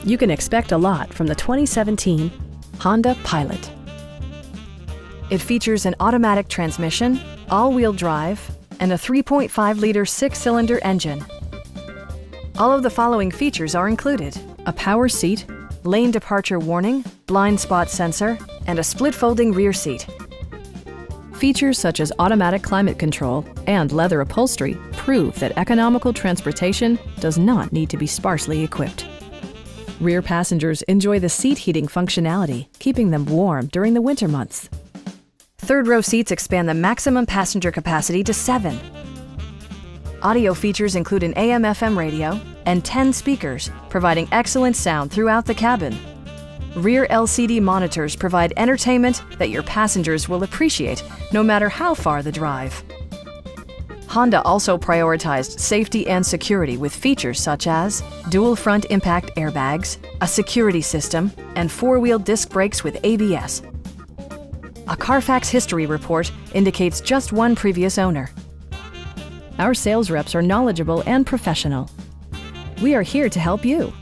You can expect a lot from the 2017 Honda Pilot. It features an automatic transmission, all-wheel drive, and a 3.5-liter six-cylinder engine. All of the following features are included: a power seat, lane departure warning, blind spot sensor, and a split-folding rear seat. Features such as automatic climate control and leather upholstery prove that economical transportation does not need to be sparsely equipped. Rear passengers enjoy the seat heating functionality, keeping them warm during the winter months. Third-row seats expand the maximum passenger capacity to 7. Audio features include an AM/FM radio and 10 speakers, providing excellent sound throughout the cabin. Rear LCD monitors provide entertainment that your passengers will appreciate, no matter how far the drive. Honda also prioritized safety and security with features such as dual front impact airbags, a security system, and four-wheel disc brakes with ABS. A Carfax history report indicates just one previous owner. Our sales reps are knowledgeable and professional. We are here to help you.